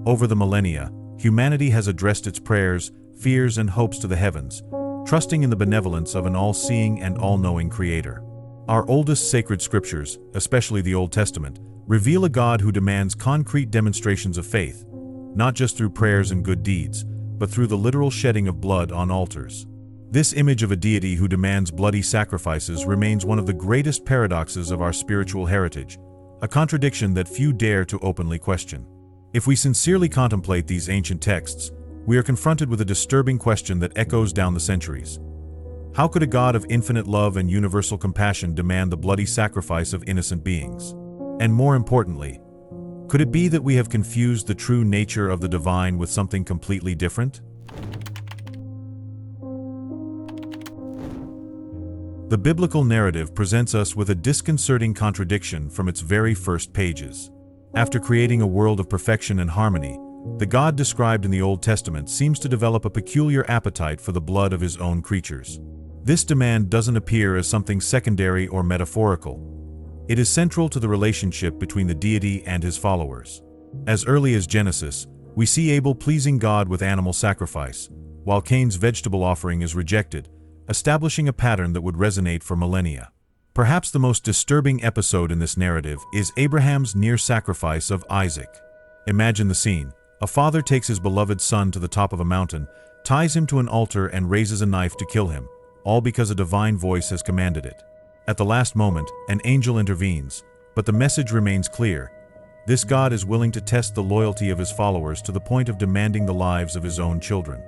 Over the millennia, humanity has addressed its prayers, fears, and hopes to the heavens, trusting in the benevolence of an all-seeing and all-knowing Creator. Our oldest sacred scriptures, especially the Old Testament, reveal a God who demands concrete demonstrations of faith, not just through prayers and good deeds, but through the literal shedding of blood on altars. This image of a deity who demands bloody sacrifices remains one of the greatest paradoxes of our spiritual heritage, a contradiction that few dare to openly question. If we sincerely contemplate these ancient texts, we are confronted with a disturbing question that echoes down the centuries. How could a God of infinite love and universal compassion demand the bloody sacrifice of innocent beings? And more importantly, could it be that we have confused the true nature of the divine with something completely different? The biblical narrative presents us with a disconcerting contradiction from its very first pages. After creating a world of perfection and harmony, the God described in the Old Testament seems to develop a peculiar appetite for the blood of his own creatures. This demand doesn't appear as something secondary or metaphorical. It is central to the relationship between the deity and his followers. As early as Genesis, we see Abel pleasing God with animal sacrifice, while Cain's vegetable offering is rejected, establishing a pattern that would resonate for millennia. Perhaps the most disturbing episode in this narrative is Abraham's near sacrifice of Isaac. Imagine the scene. A father takes his beloved son to the top of a mountain, ties him to an altar, and raises a knife to kill him, all because a divine voice has commanded it. At the last moment, an angel intervenes, but the message remains clear. This God is willing to test the loyalty of his followers to the point of demanding the lives of his own children.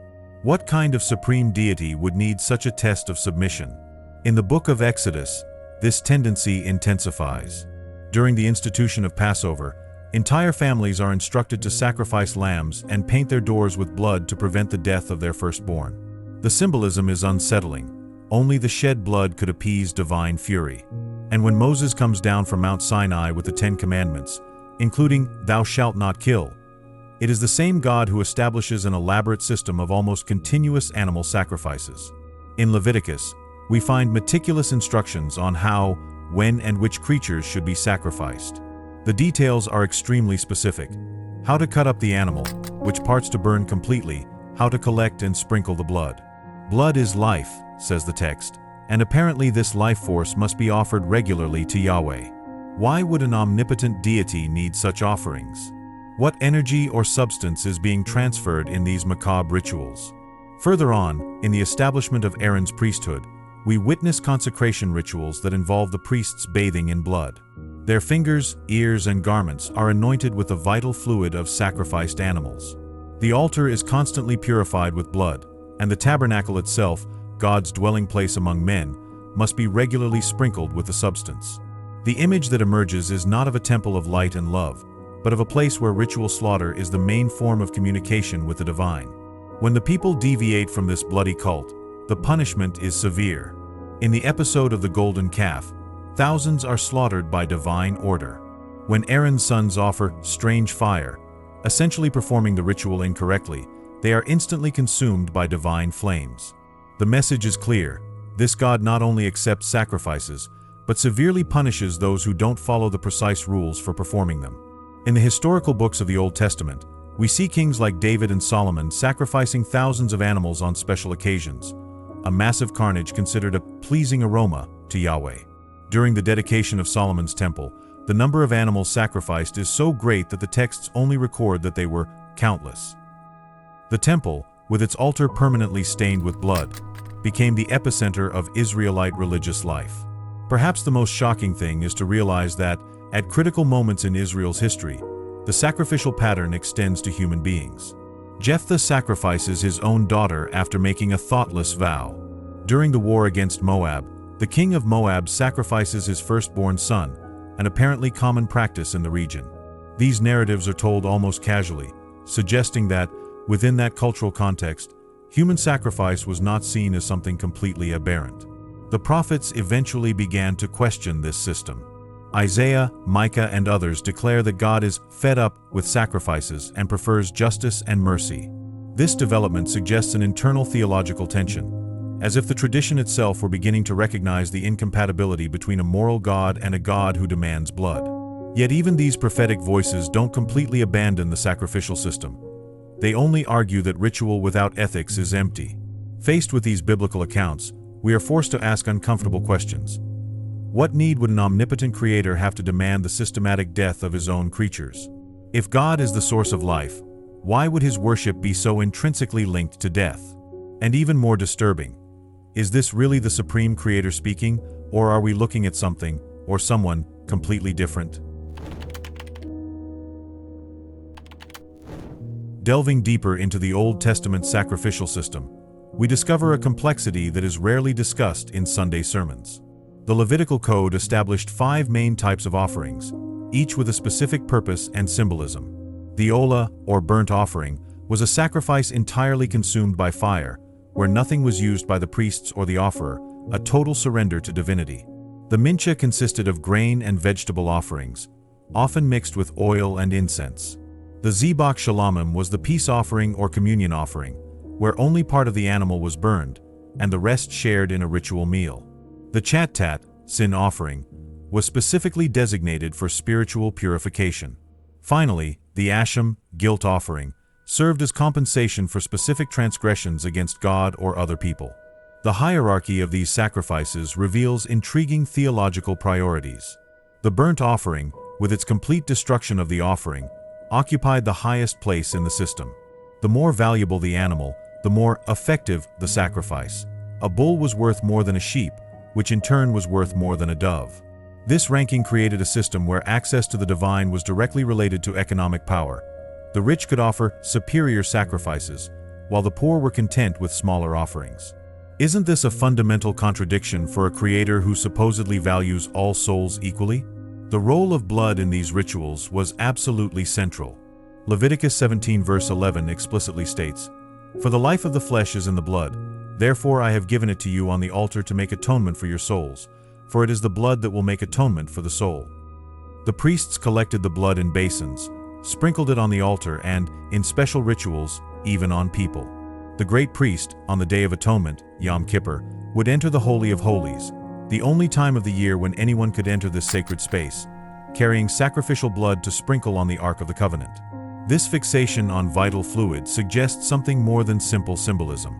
What kind of supreme deity would need such a test of submission? In the book of Exodus, this tendency intensifies. During the institution of Passover, entire families are instructed to sacrifice lambs and paint their doors with blood to prevent the death of their firstborn. The symbolism is unsettling. Only the shed blood could appease divine fury. And when Moses comes down from Mount Sinai with the 10 Commandments, including "Thou shalt not kill," it is the same God who establishes an elaborate system of almost continuous animal sacrifices. In Leviticus, we find meticulous instructions on how, when, and which creatures should be sacrificed. The details are extremely specific: how to cut up the animal, which parts to burn completely, how to collect and sprinkle the blood. Blood is life, says the text, and apparently this life force must be offered regularly to Yahweh. Why would an omnipotent deity need such offerings? What energy or substance is being transferred in these macabre rituals? Further on, in the establishment of Aaron's priesthood, we witness consecration rituals that involve the priests bathing in blood. Their fingers, ears, and garments are anointed with the vital fluid of sacrificed animals. The altar is constantly purified with blood, and the tabernacle itself, God's dwelling place among men, must be regularly sprinkled with the substance. The image that emerges is not of a temple of light and love, but of a place where ritual slaughter is the main form of communication with the divine. When the people deviate from this bloody cult, the punishment is severe. In the episode of the golden calf, thousands are slaughtered by divine order. When Aaron's sons offer strange fire, essentially performing the ritual incorrectly, they are instantly consumed by divine flames. The message is clear: this God not only accepts sacrifices, but severely punishes those who don't follow the precise rules for performing them. In the historical books of the Old Testament, we see kings like David and Solomon sacrificing thousands of animals on special occasions, a massive carnage considered a pleasing aroma to Yahweh. During the dedication of Solomon's temple, the number of animals sacrificed is so great that the texts only record that they were countless. The temple, with its altar permanently stained with blood, became the epicenter of Israelite religious life. Perhaps the most shocking thing is to realize that, at critical moments in Israel's history, the sacrificial pattern extends to human beings. Jephthah sacrifices his own daughter after making a thoughtless vow. During the war against Moab, the king of Moab sacrifices his firstborn son, an apparently common practice in the region. These narratives are told almost casually, suggesting that, within that cultural context, human sacrifice was not seen as something completely aberrant. The prophets eventually began to question this system. Isaiah, Micah, and others declare that God is fed up with sacrifices and prefers justice and mercy. This development suggests an internal theological tension, as if the tradition itself were beginning to recognize the incompatibility between a moral God and a God who demands blood. Yet even these prophetic voices don't completely abandon the sacrificial system. They only argue that ritual without ethics is empty. Faced with these biblical accounts, we are forced to ask uncomfortable questions. What need would an omnipotent creator have to demand the systematic death of his own creatures? If God is the source of life, why would his worship be so intrinsically linked to death? And even more disturbing, is this really the supreme creator speaking, or are we looking at something, or someone, completely different? Delving deeper into the Old Testament sacrificial system, we discover a complexity that is rarely discussed in Sunday sermons. The Levitical code established 5 main types of offerings, each with a specific purpose and symbolism. The olah, or burnt offering, was a sacrifice entirely consumed by fire, where nothing was used by the priests or the offerer, a total surrender to divinity. The mincha consisted of grain and vegetable offerings, often mixed with oil and incense. The zebach shalamim was the peace offering or communion offering, where only part of the animal was burned, and the rest shared in a ritual meal. The chattat, sin offering, was specifically designated for spiritual purification. Finally, the asham, guilt offering, served as compensation for specific transgressions against God or other people. The hierarchy of these sacrifices reveals intriguing theological priorities. The burnt offering, with its complete destruction of the offering, occupied the highest place in the system. The more valuable the animal, the more effective the sacrifice. A bull was worth more than a sheep, which in turn was worth more than a dove. This ranking created a system where access to the divine was directly related to economic power. The rich could offer superior sacrifices, while the poor were content with smaller offerings. Isn't this a fundamental contradiction for a creator who supposedly values all souls equally? The role of blood in these rituals was absolutely central. Leviticus 17 verse 11 explicitly states, "For the life of the flesh is in the blood, therefore I have given it to you on the altar to make atonement for your souls, for it is the blood that will make atonement for the soul." The priests collected the blood in basins, sprinkled it on the altar and, in special rituals, even on people. The great priest, on the Day of Atonement, Yom Kippur, would enter the Holy of Holies, the only time of the year when anyone could enter this sacred space, carrying sacrificial blood to sprinkle on the Ark of the Covenant. This fixation on vital fluid suggests something more than simple symbolism.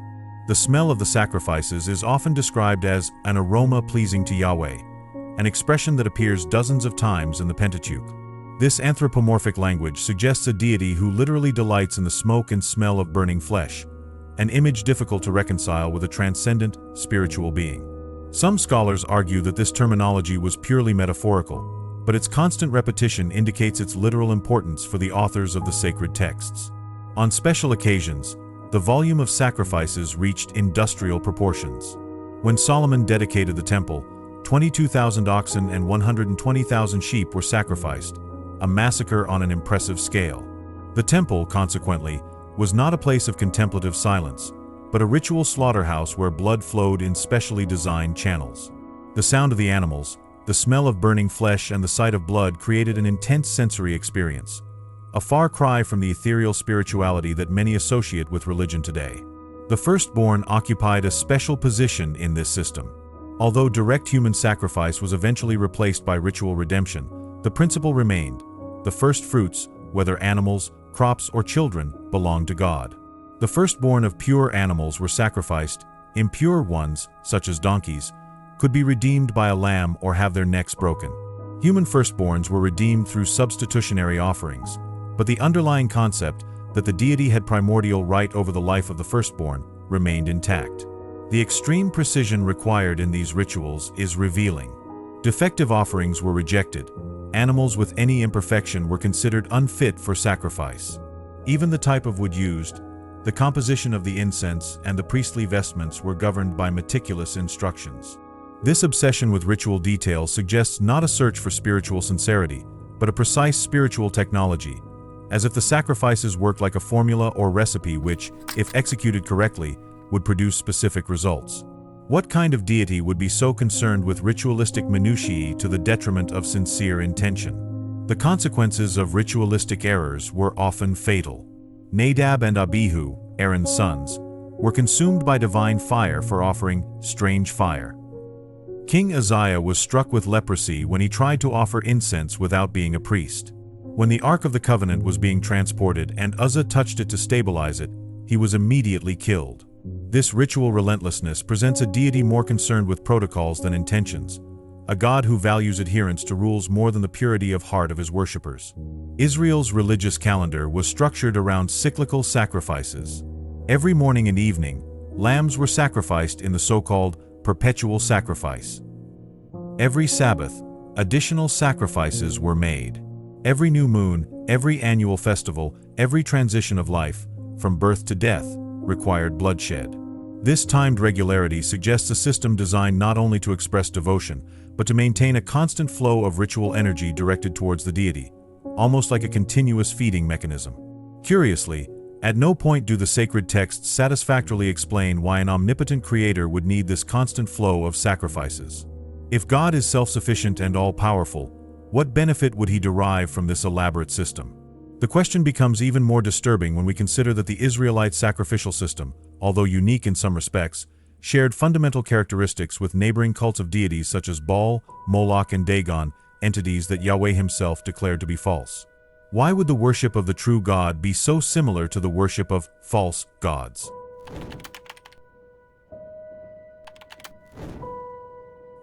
The smell of the sacrifices is often described as an aroma pleasing to Yahweh, an expression that appears dozens of times in the Pentateuch. This anthropomorphic language suggests a deity who literally delights in the smoke and smell of burning flesh, an image difficult to reconcile with a transcendent, spiritual being. Some scholars argue that this terminology was purely metaphorical, but its constant repetition indicates its literal importance for the authors of the sacred texts. On special occasions, the volume of sacrifices reached industrial proportions. When Solomon dedicated the temple, 22,000 oxen and 120,000 sheep were sacrificed, a massacre on an impressive scale. The temple, consequently, was not a place of contemplative silence, but a ritual slaughterhouse where blood flowed in specially designed channels. The sound of the animals, the smell of burning flesh, and the sight of blood created an intense sensory experience, a far cry from the ethereal spirituality that many associate with religion today. The firstborn occupied a special position in this system. Although direct human sacrifice was eventually replaced by ritual redemption, the principle remained. The first fruits, whether animals, crops, or children, belonged to God. The firstborn of pure animals were sacrificed. Impure ones, such as donkeys, could be redeemed by a lamb or have their necks broken. Human firstborns were redeemed through substitutionary offerings, but the underlying concept that the deity had primordial right over the life of the firstborn remained intact. The extreme precision required in these rituals is revealing. Defective offerings were rejected. Animals with any imperfection were considered unfit for sacrifice. Even the type of wood used, the composition of the incense, and the priestly vestments were governed by meticulous instructions. This obsession with ritual detail suggests not a search for spiritual sincerity, but a precise spiritual technology, as if the sacrifices worked like a formula or recipe which, if executed correctly, would produce specific results. What kind of deity would be so concerned with ritualistic minutiae to the detriment of sincere intention? The consequences of ritualistic errors were often fatal. Nadab and Abihu, Aaron's sons, were consumed by divine fire for offering strange fire. King Uzziah was struck with leprosy when he tried to offer incense without being a priest. When the Ark of the Covenant was being transported and Uzzah touched it to stabilize it, he was immediately killed. This ritual relentlessness presents a deity more concerned with protocols than intentions, a God who values adherence to rules more than the purity of heart of his worshippers. Israel's religious calendar was structured around cyclical sacrifices. Every morning and evening, lambs were sacrificed in the so-called perpetual sacrifice. Every Sabbath, additional sacrifices were made. Every new moon, every annual festival, every transition of life, from birth to death, required bloodshed. This timed regularity suggests a system designed not only to express devotion, but to maintain a constant flow of ritual energy directed towards the deity, almost like a continuous feeding mechanism. Curiously, at no point do the sacred texts satisfactorily explain why an omnipotent creator would need this constant flow of sacrifices. If God is self-sufficient and all-powerful, what benefit would he derive from this elaborate system? The question becomes even more disturbing when we consider that the Israelite sacrificial system, although unique in some respects, shared fundamental characteristics with neighboring cults of deities such as Baal, Moloch, and Dagon, entities that Yahweh himself declared to be false. Why would the worship of the true God be so similar to the worship of false gods?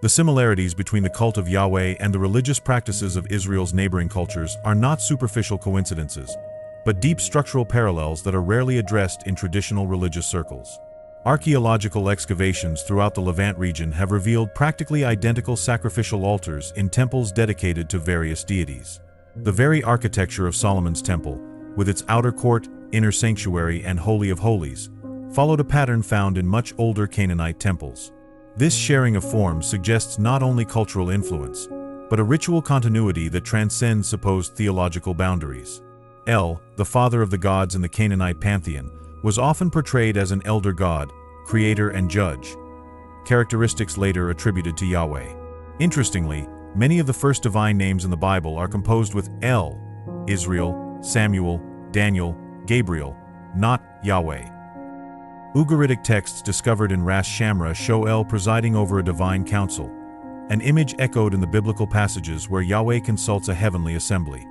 The similarities between the cult of Yahweh and the religious practices of Israel's neighboring cultures are not superficial coincidences, but deep structural parallels that are rarely addressed in traditional religious circles. Archaeological excavations throughout the Levant region have revealed practically identical sacrificial altars in temples dedicated to various deities. The very architecture of Solomon's temple, with its outer court, inner sanctuary, and Holy of Holies, followed a pattern found in much older Canaanite temples. This sharing of forms suggests not only cultural influence, but a ritual continuity that transcends supposed theological boundaries. El, the father of the gods in the Canaanite pantheon, was often portrayed as an elder god, creator, and judge, characteristics later attributed to Yahweh. Interestingly, many of the first divine names in the Bible are composed with El, Israel, Samuel, Daniel, Gabriel, not Yahweh. Ugaritic texts discovered in Ras Shamra show El presiding over a divine council, an image echoed in the biblical passages where Yahweh consults a heavenly assembly.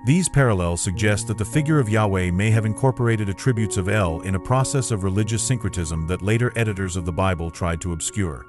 These parallels suggest that the figure of Yahweh may have incorporated attributes of El in a process of religious syncretism that later editors of the Bible tried to obscure.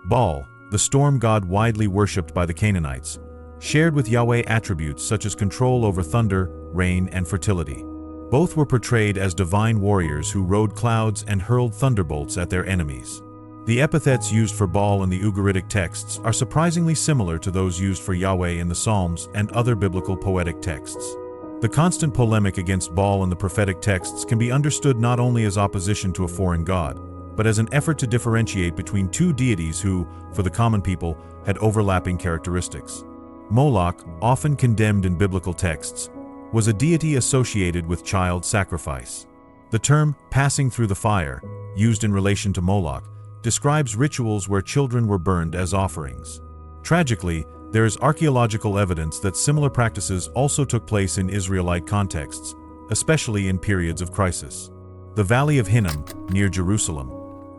Baal, the storm god widely worshipped by the Canaanites, shared with Yahweh attributes such as control over thunder, rain, and fertility. Both were portrayed as divine warriors who rode clouds and hurled thunderbolts at their enemies. The epithets used for Baal in the Ugaritic texts are surprisingly similar to those used for Yahweh in the Psalms and other biblical poetic texts. The constant polemic against Baal in the prophetic texts can be understood not only as opposition to a foreign god, but as an effort to differentiate between two deities who, for the common people, had overlapping characteristics. Moloch, often condemned in biblical texts, was a deity associated with child sacrifice. The term "passing through the fire," used in relation to Moloch, describes rituals where children were burned as offerings. Tragically, there is archaeological evidence that similar practices also took place in Israelite contexts, especially in periods of crisis. The Valley of Hinnom, near Jerusalem,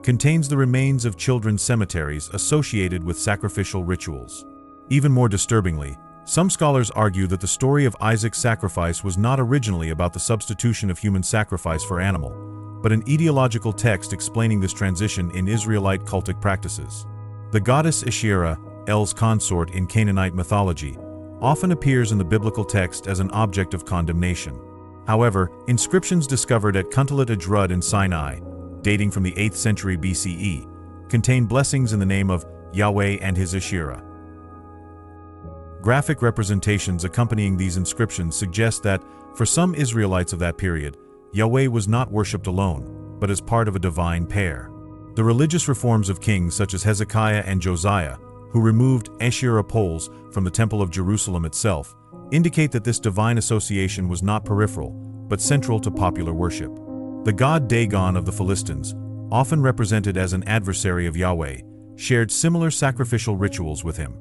contains the remains of children's cemeteries associated with sacrificial rituals. Even more disturbingly, some scholars argue that the story of Isaac's sacrifice was not originally about the substitution of human sacrifice for animal, but an ideological text explaining this transition in Israelite cultic practices. The goddess Asherah, El's consort in Canaanite mythology, often appears in the biblical text as an object of condemnation. However, inscriptions discovered at Kuntalat Ajrud in Sinai, dating from the 8th century BCE, contain blessings in the name of Yahweh and his Asherah. Graphic representations accompanying these inscriptions suggest that, for some Israelites of that period, Yahweh was not worshipped alone, but as part of a divine pair. The religious reforms of kings such as Hezekiah and Josiah, who removed Asherah poles from the Temple of Jerusalem itself, indicate that this divine association was not peripheral, but central to popular worship. The god Dagon of the Philistines, often represented as an adversary of Yahweh, shared similar sacrificial rituals with him.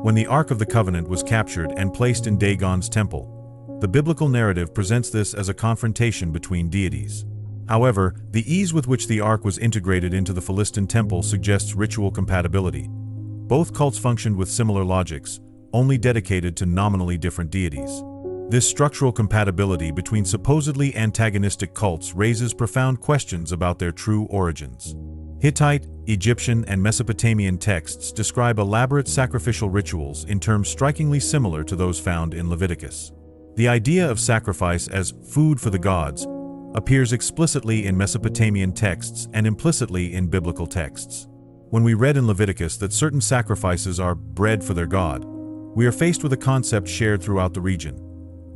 When the Ark of the Covenant was captured and placed in Dagon's temple, the biblical narrative presents this as a confrontation between deities. However, the ease with which the Ark was integrated into the Philistine temple suggests ritual compatibility. Both cults functioned with similar logics, only dedicated to nominally different deities. This structural compatibility between supposedly antagonistic cults raises profound questions about their true origins. Hittite, Egyptian, and Mesopotamian texts describe elaborate sacrificial rituals in terms strikingly similar to those found in Leviticus. The idea of sacrifice as food for the gods appears explicitly in Mesopotamian texts and implicitly in biblical texts. When we read in Leviticus that certain sacrifices are bread for their god, we are faced with a concept shared throughout the region: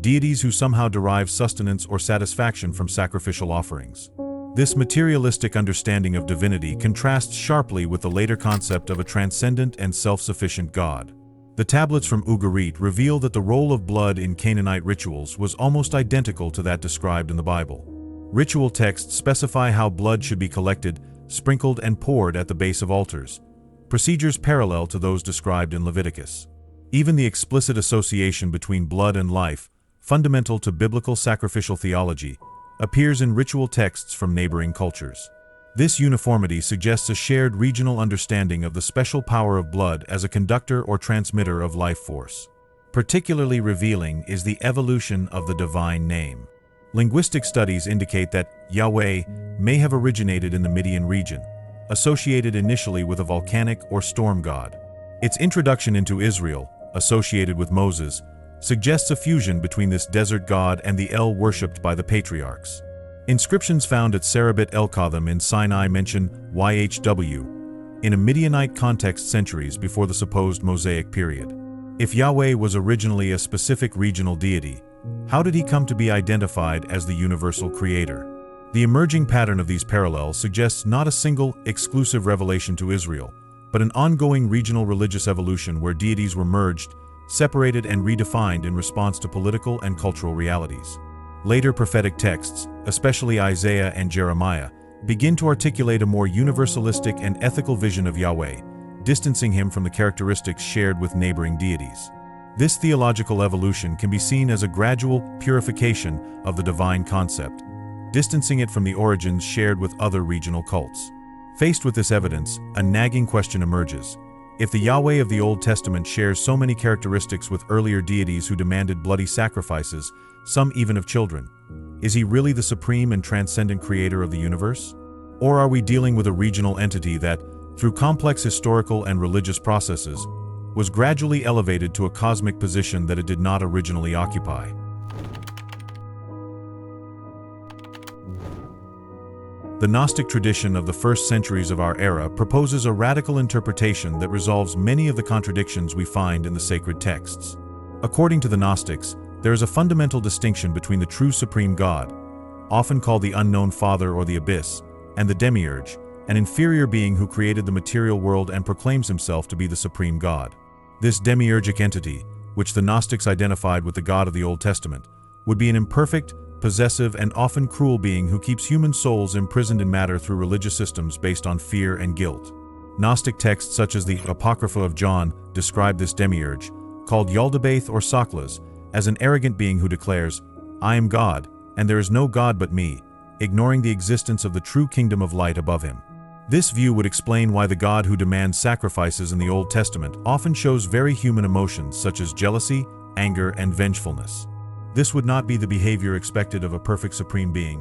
deities who somehow derive sustenance or satisfaction from sacrificial offerings. This materialistic understanding of divinity contrasts sharply with the later concept of a transcendent and self-sufficient God. The tablets from Ugarit reveal that the role of blood in Canaanite rituals was almost identical to that described in the Bible. Ritual texts specify how blood should be collected, sprinkled, and poured at the base of altars, procedures parallel to those described in Leviticus. Even the explicit association between blood and life, fundamental to biblical sacrificial theology, appears in ritual texts from neighboring cultures. This uniformity suggests a shared regional understanding of the special power of blood as a conductor or transmitter of life force. Particularly revealing is the evolution of the divine name. Linguistic studies indicate that Yahweh may have originated in the Midian region, associated initially with a volcanic or storm god. Its introduction into Israel, associated with Moses, suggests a fusion between this desert god and the El worshipped by the patriarchs. Inscriptions found at Serabit El-Katham in Sinai mention YHW in a Midianite context centuries before the supposed Mosaic period. If Yahweh was originally a specific regional deity, how did he come to be identified as the universal creator? The emerging pattern of these parallels suggests not a single, exclusive revelation to Israel, but an ongoing regional religious evolution where deities were merged, separated, and redefined in response to political and cultural realities. Later prophetic texts, especially Isaiah and Jeremiah, begin to articulate a more universalistic and ethical vision of Yahweh, distancing him from the characteristics shared with neighboring deities. This theological evolution can be seen as a gradual purification of the divine concept, distancing it from the origins shared with other regional cults. Faced with this evidence, a nagging question emerges. If the Yahweh of the Old Testament shares so many characteristics with earlier deities who demanded bloody sacrifices, some even of children, is he really the supreme and transcendent creator of the universe? Or are we dealing with a regional entity that, through complex historical and religious processes, was gradually elevated to a cosmic position that it did not originally occupy? The Gnostic tradition of the first centuries of our era proposes a radical interpretation that resolves many of the contradictions we find in the sacred texts. According to the Gnostics, there is a fundamental distinction between the true supreme God, often called the unknown Father or the Abyss, and the Demiurge, an inferior being who created the material world and proclaims himself to be the supreme God. This demiurgic entity, which the Gnostics identified with the God of the Old Testament, would be an imperfect, possessive, and often cruel being who keeps human souls imprisoned in matter through religious systems based on fear and guilt. Gnostic texts such as the Apocrypha of John describe this demiurge, called Yaldabaoth or Saklas, as an arrogant being who declares, "I am God, and there is no God but me," ignoring the existence of the true kingdom of light above him. This view would explain why the God who demands sacrifices in the Old Testament often shows very human emotions such as jealousy, anger, and vengefulness. This would not be the behavior expected of a perfect supreme being,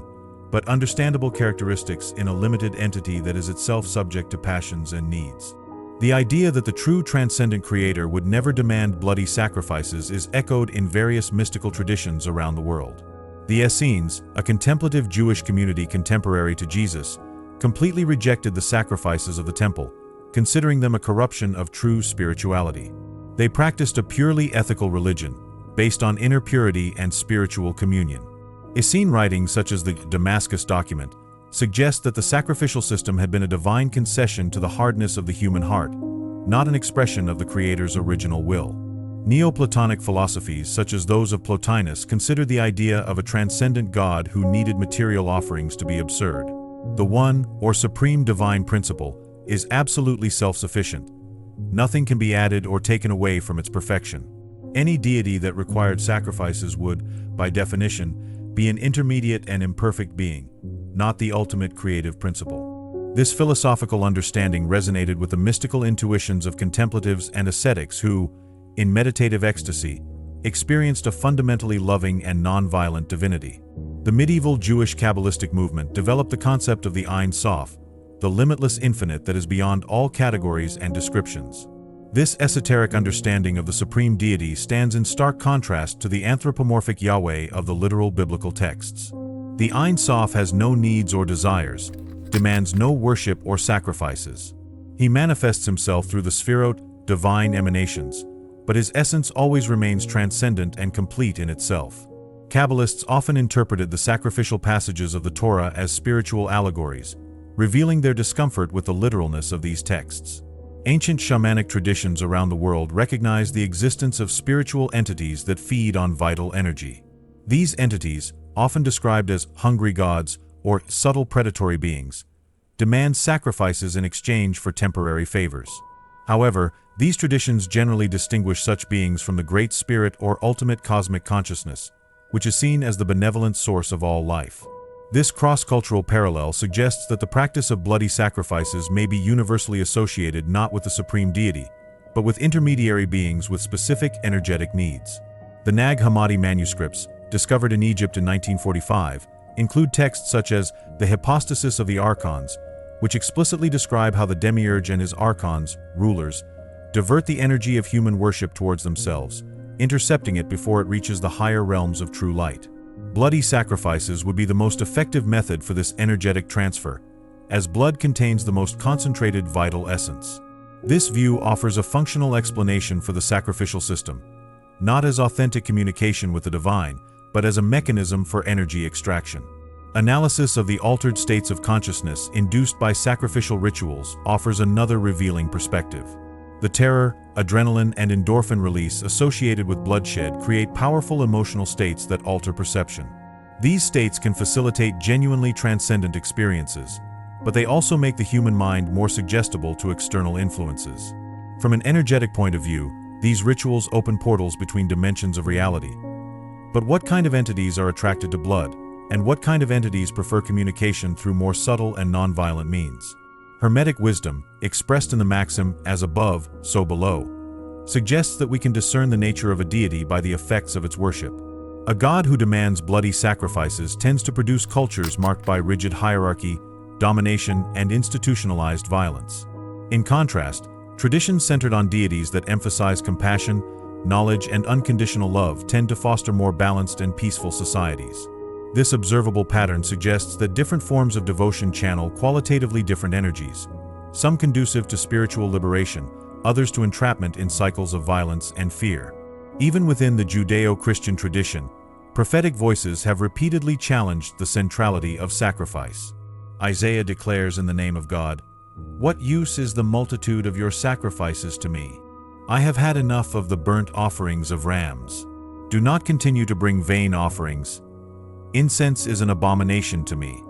but understandable characteristics in a limited entity that is itself subject to passions and needs. The idea that the true transcendent creator would never demand bloody sacrifices is echoed in various mystical traditions around the world. The Essenes, a contemplative Jewish community contemporary to Jesus, completely rejected the sacrifices of the temple, considering them a corruption of true spirituality. They practiced a purely ethical religion, based on inner purity and spiritual communion. Essene writings such as the Damascus document suggest that the sacrificial system had been a divine concession to the hardness of the human heart, not an expression of the Creator's original will. Neoplatonic philosophies such as those of Plotinus considered the idea of a transcendent God who needed material offerings to be absurd. The one, or supreme divine principle, is absolutely self-sufficient. Nothing can be added or taken away from its perfection. Any deity that required sacrifices would, by definition, be an intermediate and imperfect being, not the ultimate creative principle. This philosophical understanding resonated with the mystical intuitions of contemplatives and ascetics who, in meditative ecstasy, experienced a fundamentally loving and non-violent divinity. The medieval Jewish Kabbalistic movement developed the concept of the Ein Sof, the limitless infinite that is beyond all categories and descriptions. This esoteric understanding of the supreme deity stands in stark contrast to the anthropomorphic Yahweh of the literal biblical texts. The Ein Sof has no needs or desires, demands no worship or sacrifices. He manifests himself through the Sphirot, divine emanations, but his essence always remains transcendent and complete in itself. Kabbalists often interpreted the sacrificial passages of the Torah as spiritual allegories, revealing their discomfort with the literalness of these texts. Ancient shamanic traditions around the world recognize the existence of spiritual entities that feed on vital energy. These entities, often described as hungry gods or subtle predatory beings, demand sacrifices in exchange for temporary favors. However, these traditions generally distinguish such beings from the Great Spirit or ultimate cosmic consciousness, which is seen as the benevolent source of all life. This cross-cultural parallel suggests that the practice of bloody sacrifices may be universally associated not with the supreme deity, but with intermediary beings with specific energetic needs. The Nag Hammadi manuscripts, discovered in Egypt in 1945, include texts such as the Hypostasis of the Archons, which explicitly describe how the demiurge and his archons, rulers, divert the energy of human worship towards themselves, intercepting it before it reaches the higher realms of true light. Bloody sacrifices would be the most effective method for this energetic transfer, as blood contains the most concentrated vital essence. This view offers a functional explanation for the sacrificial system, not as authentic communication with the divine, but as a mechanism for energy extraction. Analysis of the altered states of consciousness induced by sacrificial rituals offers another revealing perspective. The terror, adrenaline, and endorphin release associated with bloodshed create powerful emotional states that alter perception. These states can facilitate genuinely transcendent experiences, but they also make the human mind more suggestible to external influences. From an energetic point of view, these rituals open portals between dimensions of reality. But what kind of entities are attracted to blood, and what kind of entities prefer communication through more subtle and nonviolent means? Hermetic wisdom, expressed in the maxim, as above, so below, suggests that we can discern the nature of a deity by the effects of its worship. A god who demands bloody sacrifices tends to produce cultures marked by rigid hierarchy, domination, and institutionalized violence. In contrast, traditions centered on deities that emphasize compassion, knowledge, and unconditional love tend to foster more balanced and peaceful societies. This observable pattern suggests that different forms of devotion channel qualitatively different energies, some conducive to spiritual liberation, others to entrapment in cycles of violence and fear. Even within the Judeo-Christian tradition, prophetic voices have repeatedly challenged the centrality of sacrifice. Isaiah declares in the name of God, "What use is the multitude of your sacrifices to me? I have had enough of the burnt offerings of rams. Do not continue to bring vain offerings. Incense is an abomination to me."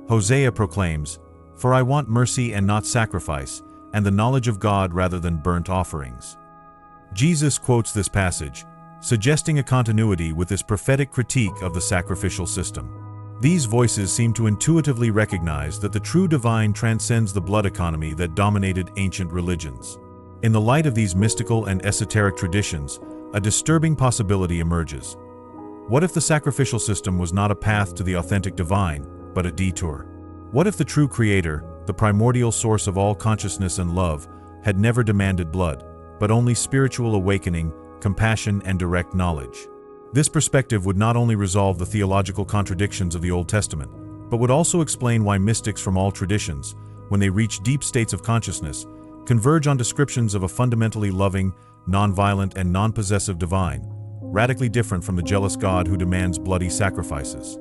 Hosea proclaims, "For I want mercy and not sacrifice, and the knowledge of God rather than burnt offerings." Jesus quotes this passage, suggesting a continuity with this prophetic critique of the sacrificial system. These voices seem to intuitively recognize that the true divine transcends the blood economy that dominated ancient religions. In the light of these mystical and esoteric traditions, a disturbing possibility emerges. What if the sacrificial system was not a path to the authentic divine, but a detour? What if the true creator, the primordial source of all consciousness and love, had never demanded blood, but only spiritual awakening, compassion, and direct knowledge? This perspective would not only resolve the theological contradictions of the Old Testament, but would also explain why mystics from all traditions, when they reach deep states of consciousness, converge on descriptions of a fundamentally loving, nonviolent, and non-possessive divine, radically different from the jealous God who demands bloody sacrifices.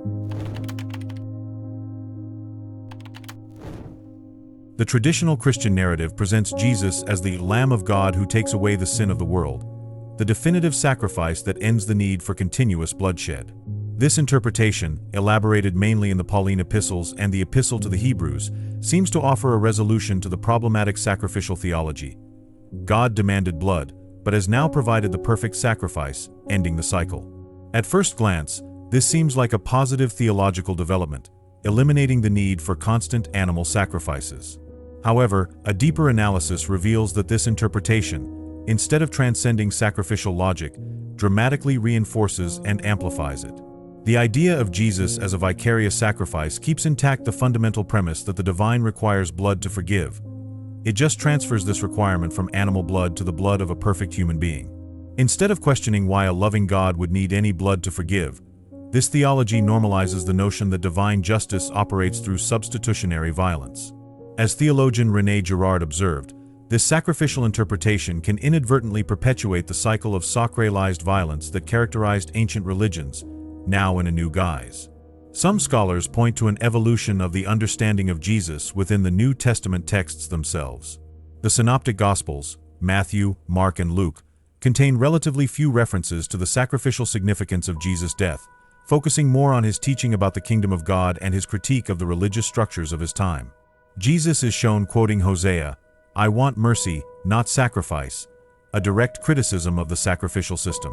The traditional Christian narrative presents Jesus as the Lamb of God who takes away the sin of the world, the definitive sacrifice that ends the need for continuous bloodshed. This interpretation, elaborated mainly in the Pauline epistles and the Epistle to the Hebrews, seems to offer a resolution to the problematic sacrificial theology. God demanded blood, but has now provided the perfect sacrifice, ending the cycle. At first glance, this seems like a positive theological development, eliminating the need for constant animal sacrifices. However, a deeper analysis reveals that this interpretation, instead of transcending sacrificial logic, dramatically reinforces and amplifies it. The idea of Jesus as a vicarious sacrifice keeps intact the fundamental premise that the divine requires blood to forgive. It just transfers this requirement from animal blood to the blood of a perfect human being. Instead of questioning why a loving God would need any blood to forgive, this theology normalizes the notion that divine justice operates through substitutionary violence. As theologian René Girard observed, this sacrificial interpretation can inadvertently perpetuate the cycle of sacralized violence that characterized ancient religions, now in a new guise. Some scholars point to an evolution of the understanding of Jesus within the New Testament texts themselves. The Synoptic Gospels, Matthew, Mark, and Luke, contain relatively few references to the sacrificial significance of Jesus' death, focusing more on his teaching about the kingdom of God and his critique of the religious structures of his time. Jesus is shown quoting Hosea, "I want mercy, not sacrifice," a direct criticism of the sacrificial system.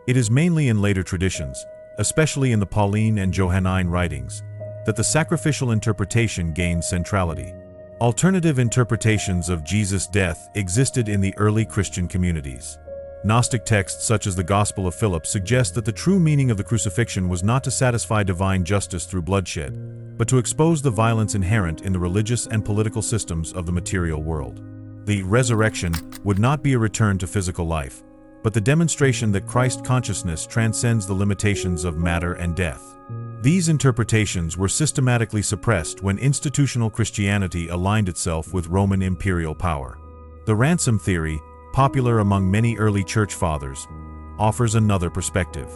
It is mainly in later traditions, especially in the Pauline and Johannine writings, that the sacrificial interpretation gains centrality. Alternative interpretations of Jesus' death existed in the early Christian communities. Gnostic texts such as the Gospel of Philip suggest that the true meaning of the crucifixion was not to satisfy divine justice through bloodshed, but to expose the violence inherent in the religious and political systems of the material world. The resurrection would not be a return to physical life, but the demonstration that Christ consciousness transcends the limitations of matter and death. These interpretations were systematically suppressed when institutional Christianity aligned itself with Roman imperial power. The ransom theory, popular among many early church fathers, offers another perspective.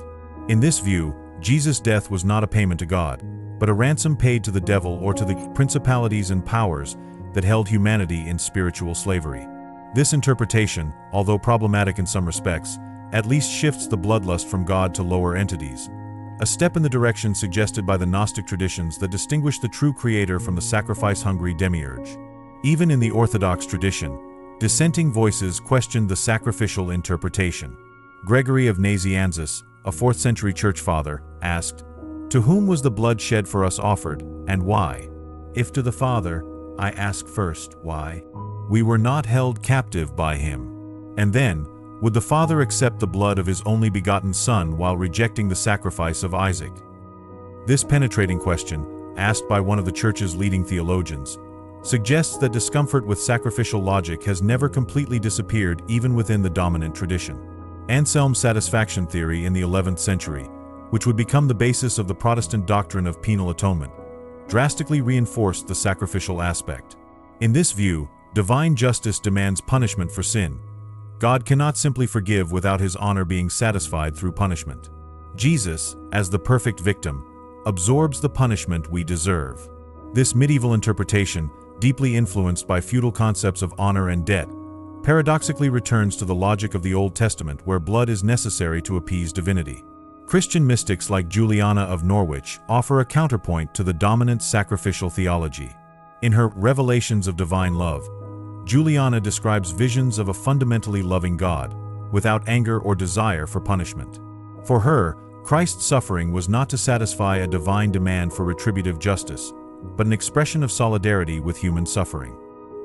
In this view, Jesus' death was not a payment to God, but a ransom paid to the devil or to the principalities and powers that held humanity in spiritual slavery. This interpretation, although problematic in some respects, at least shifts the bloodlust from God to lower entities, a step in the direction suggested by the Gnostic traditions that distinguish the true creator from the sacrifice-hungry demiurge. Even in the Orthodox tradition, dissenting voices questioned the sacrificial interpretation. Gregory of Nazianzus, a 4th century church father, asked, "To whom was the blood shed for us offered, and why? If to the Father, I ask first, why? We were not held captive by him. And then, would the Father accept the blood of his only begotten Son while rejecting the sacrifice of Isaac?" This penetrating question, asked by one of the Church's leading theologians, suggests that discomfort with sacrificial logic has never completely disappeared even within the dominant tradition. Anselm's satisfaction theory in the 11th century, which would become the basis of the Protestant doctrine of penal atonement, drastically reinforced the sacrificial aspect. In this view, divine justice demands punishment for sin. God cannot simply forgive without his honor being satisfied through punishment. Jesus, as the perfect victim, absorbs the punishment we deserve. This medieval interpretation, deeply influenced by feudal concepts of honor and debt, paradoxically returns to the logic of the Old Testament where blood is necessary to appease divinity. Christian mystics like Juliana of Norwich offer a counterpoint to the dominant sacrificial theology. In her Revelations of Divine Love, Juliana describes visions of a fundamentally loving God, without anger or desire for punishment. For her, Christ's suffering was not to satisfy a divine demand for retributive justice, but an expression of solidarity with human suffering.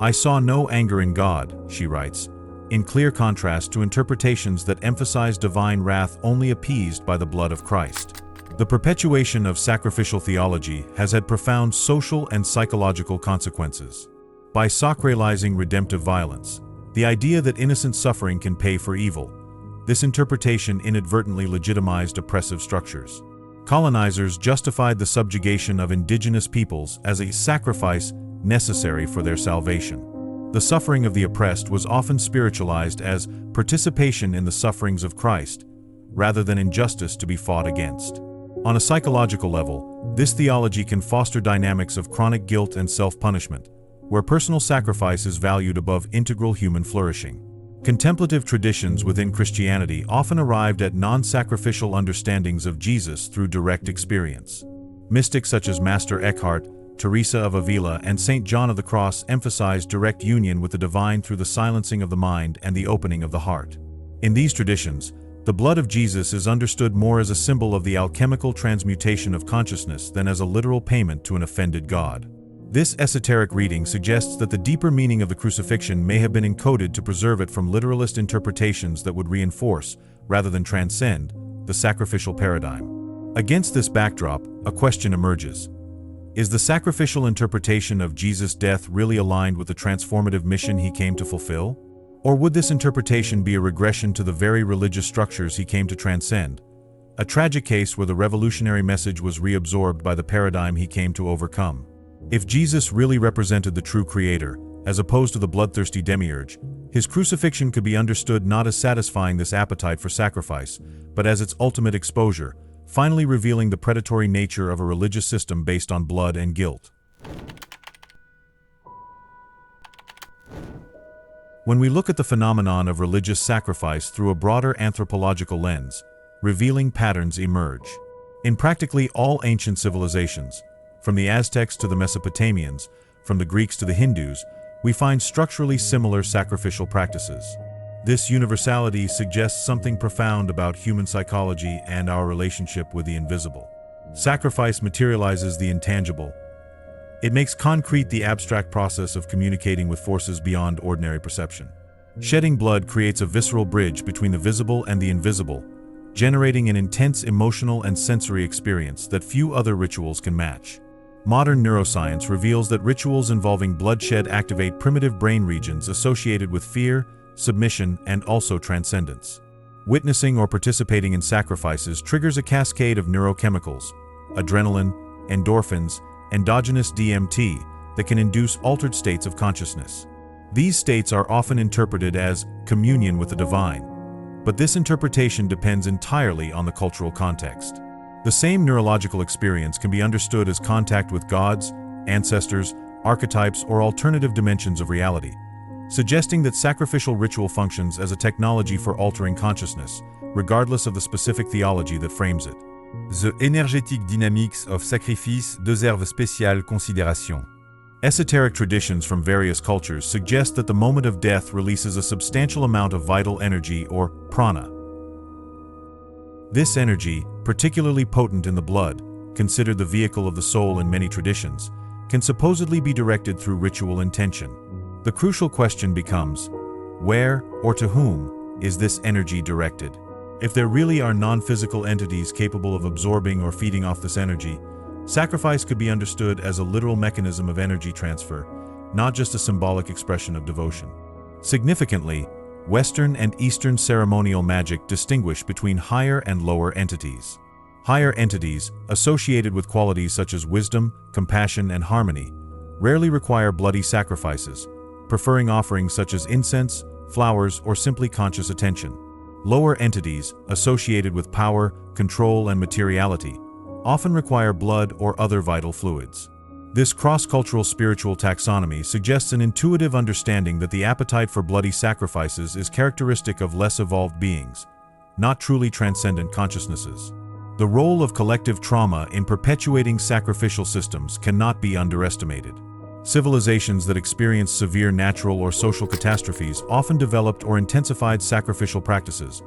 "I saw no anger in God," she writes, in clear contrast to interpretations that emphasize divine wrath only appeased by the blood of Christ. The perpetuation of sacrificial theology has had profound social and psychological consequences. By sacralizing redemptive violence, the idea that innocent suffering can pay for evil, this interpretation inadvertently legitimized oppressive structures. Colonizers justified the subjugation of indigenous peoples as a sacrifice necessary for their salvation. The suffering of the oppressed was often spiritualized as participation in the sufferings of Christ, rather than injustice to be fought against. On a psychological level, this theology can foster dynamics of chronic guilt and self-punishment, where personal sacrifice is valued above integral human flourishing. Contemplative traditions within Christianity often arrived at non-sacrificial understandings of Jesus through direct experience. Mystics such as Master Eckhart, Teresa of Avila, and St. John of the Cross emphasized direct union with the divine through the silencing of the mind and the opening of the heart. In these traditions, The blood of Jesus is understood more as a symbol of the alchemical transmutation of consciousness than as a literal payment to an offended God. This esoteric reading suggests that the deeper meaning of the crucifixion may have been encoded to preserve it from literalist interpretations that would reinforce, rather than transcend, the sacrificial paradigm. Against this backdrop, a question emerges. Is the sacrificial interpretation of Jesus' death really aligned with the transformative mission he came to fulfill? Or would this interpretation be a regression to the very religious structures he came to transcend? A tragic case where the revolutionary message was reabsorbed by the paradigm he came to overcome. If Jesus really represented the true creator, as opposed to the bloodthirsty demiurge, his crucifixion could be understood not as satisfying this appetite for sacrifice, but as its ultimate exposure, finally revealing the predatory nature of a religious system based on blood and guilt. When we look at the phenomenon of religious sacrifice through a broader anthropological lens, revealing patterns emerge. In practically all ancient civilizations, from the Aztecs to the Mesopotamians, from the Greeks to the Hindus, we find structurally similar sacrificial practices. This universality suggests something profound about human psychology and our relationship with the invisible. Sacrifice materializes the intangible. It makes concrete the abstract process of communicating with forces beyond ordinary perception. Shedding blood creates a visceral bridge between the visible and the invisible, generating an intense emotional and sensory experience that few other rituals can match. Modern neuroscience reveals that rituals involving bloodshed activate primitive brain regions associated with fear, submission, and also transcendence. Witnessing or participating in sacrifices triggers a cascade of neurochemicals, adrenaline, endorphins, endogenous DMT, that can induce altered states of consciousness. These states are often interpreted as communion with the divine, but this interpretation depends entirely on the cultural context. The same neurological experience can be understood as contact with gods, ancestors, archetypes, or alternative dimensions of reality, suggesting that sacrificial ritual functions as a technology for altering consciousness, regardless of the specific theology that frames it. The energetic dynamics of sacrifice deserve spéciale considération. Esoteric traditions from various cultures suggest that the moment of death releases a substantial amount of vital energy, or prana. This energy, particularly potent in the blood, considered the vehicle of the soul in many traditions, can supposedly be directed through ritual intention. The crucial question becomes, where or to whom is this energy directed? If there really are non-physical entities capable of absorbing or feeding off this energy, sacrifice could be understood as a literal mechanism of energy transfer, not just a symbolic expression of devotion. Significantly, Western and Eastern ceremonial magic distinguish between higher and lower entities. Higher entities, associated with qualities such as wisdom, compassion, and harmony, rarely require bloody sacrifices, preferring offerings such as incense, flowers, or simply conscious attention. Lower entities, associated with power, control, and materiality, often require blood or other vital fluids. This cross-cultural spiritual taxonomy suggests an intuitive understanding that the appetite for bloody sacrifices is characteristic of less evolved beings, not truly transcendent consciousnesses. The role of collective trauma in perpetuating sacrificial systems cannot be underestimated. Civilizations that experienced severe natural or social catastrophes often developed or intensified sacrificial practices,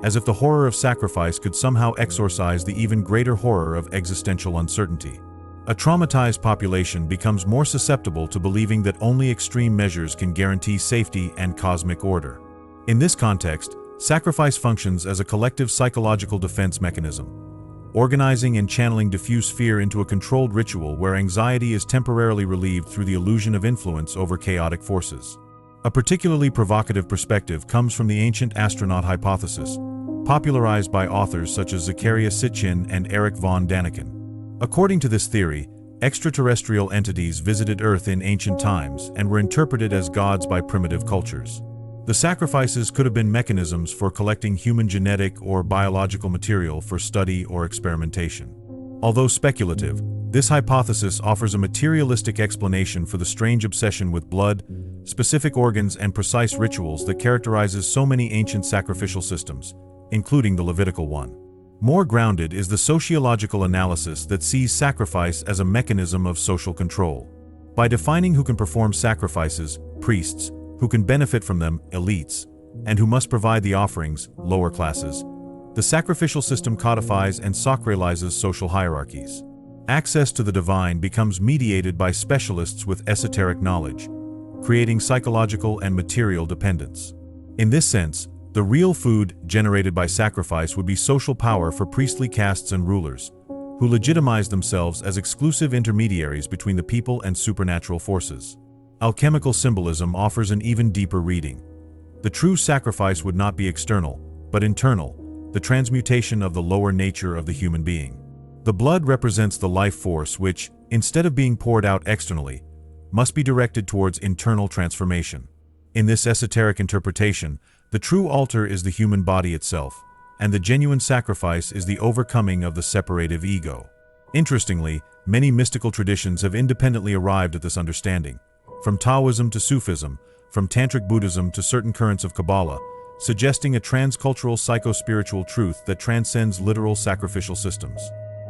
as if the horror of sacrifice could somehow exorcise the even greater horror of existential uncertainty. A traumatized population becomes more susceptible to believing that only extreme measures can guarantee safety and cosmic order. In this context, sacrifice functions as a collective psychological defense mechanism, organizing and channeling diffuse fear into a controlled ritual where anxiety is temporarily relieved through the illusion of influence over chaotic forces. A particularly provocative perspective comes from the ancient astronaut hypothesis, popularized by authors such as Zecharia Sitchin and Erich von Däniken. According to this theory, extraterrestrial entities visited Earth in ancient times and were interpreted as gods by primitive cultures. The sacrifices could have been mechanisms for collecting human genetic or biological material for study or experimentation. Although speculative, this hypothesis offers a materialistic explanation for the strange obsession with blood, specific organs, and precise rituals that characterizes so many ancient sacrificial systems, including the Levitical one. More grounded is the sociological analysis that sees sacrifice as a mechanism of social control. By defining who can perform sacrifices, priests; who can benefit from them, elites; and who must provide the offerings, lower classes. The sacrificial system codifies and sacralizes social hierarchies. Access to the divine becomes mediated by specialists with esoteric knowledge, creating psychological and material dependence. In this sense, the real food generated by sacrifice would be social power for priestly castes and rulers, who legitimize themselves as exclusive intermediaries between the people and supernatural forces. Alchemical symbolism offers an even deeper reading. The true sacrifice would not be external, but internal, the transmutation of the lower nature of the human being. The blood represents the life force which, instead of being poured out externally, must be directed towards internal transformation. In this esoteric interpretation, the true altar is the human body itself, and the genuine sacrifice is the overcoming of the separative ego. Interestingly, many mystical traditions have independently arrived at this understanding. From Taoism to Sufism, from Tantric Buddhism to certain currents of Kabbalah, suggesting a transcultural psycho-spiritual truth that transcends literal sacrificial systems.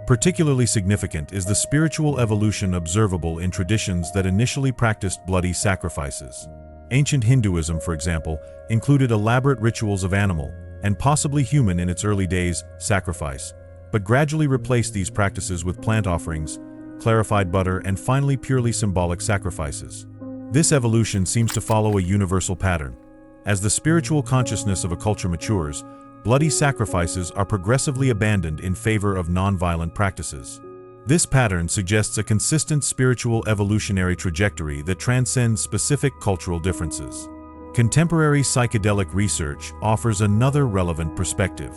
Particularly significant is the spiritual evolution observable in traditions that initially practiced bloody sacrifices. Ancient Hinduism, for example, included elaborate rituals of animal, and possibly human in its early days, sacrifice, but gradually replaced these practices with plant offerings, clarified butter, and finally purely symbolic sacrifices. This evolution seems to follow a universal pattern. As the spiritual consciousness of a culture matures, bloody sacrifices are progressively abandoned in favor of non-violent practices. This pattern suggests a consistent spiritual evolutionary trajectory that transcends specific cultural differences. Contemporary psychedelic research offers another relevant perspective.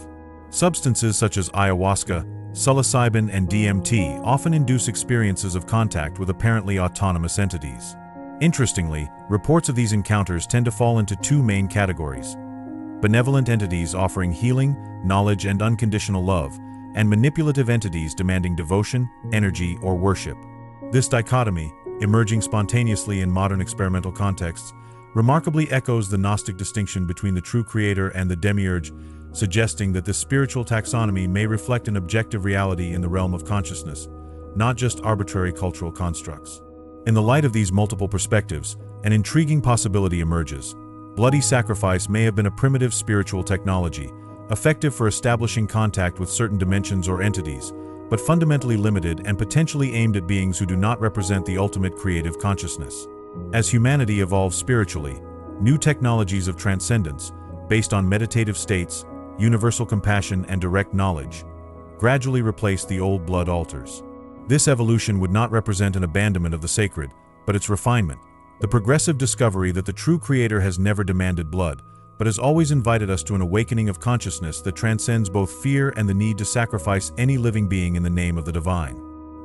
Substances such as ayahuasca, psilocybin, and DMT often induce experiences of contact with apparently autonomous entities. Interestingly, reports of these encounters tend to fall into two main categories: benevolent entities offering healing, knowledge, and unconditional love, and manipulative entities demanding devotion, energy, or worship. This dichotomy, emerging spontaneously in modern experimental contexts, remarkably echoes the Gnostic distinction between the true creator and the demiurge, suggesting that this spiritual taxonomy may reflect an objective reality in the realm of consciousness, not just arbitrary cultural constructs. In the light of these multiple perspectives, an intriguing possibility emerges. Bloody sacrifice may have been a primitive spiritual technology, effective for establishing contact with certain dimensions or entities, but fundamentally limited and potentially aimed at beings who do not represent the ultimate creative consciousness. As humanity evolves spiritually, new technologies of transcendence, based on meditative states, universal compassion, and direct knowledge, gradually replace the old blood altars. This evolution would not represent an abandonment of the sacred, but its refinement, the progressive discovery that the true creator has never demanded blood, but has always invited us to an awakening of consciousness that transcends both fear and the need to sacrifice any living being in the name of the divine.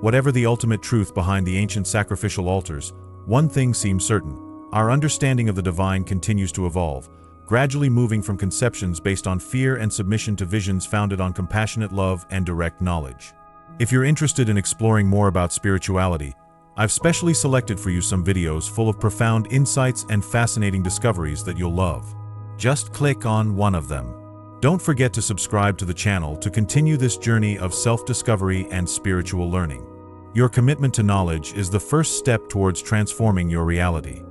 Whatever the ultimate truth behind the ancient sacrificial altars, one thing seems certain: our understanding of the divine continues to evolve, gradually moving from conceptions based on fear and submission to visions founded on compassionate love and direct knowledge. If you're interested in exploring more about spirituality, I've specially selected for you some videos full of profound insights and fascinating discoveries that you'll love. Just click on one of them. Don't forget to subscribe to the channel to continue this journey of self-discovery and spiritual learning. Your commitment to knowledge is the first step towards transforming your reality.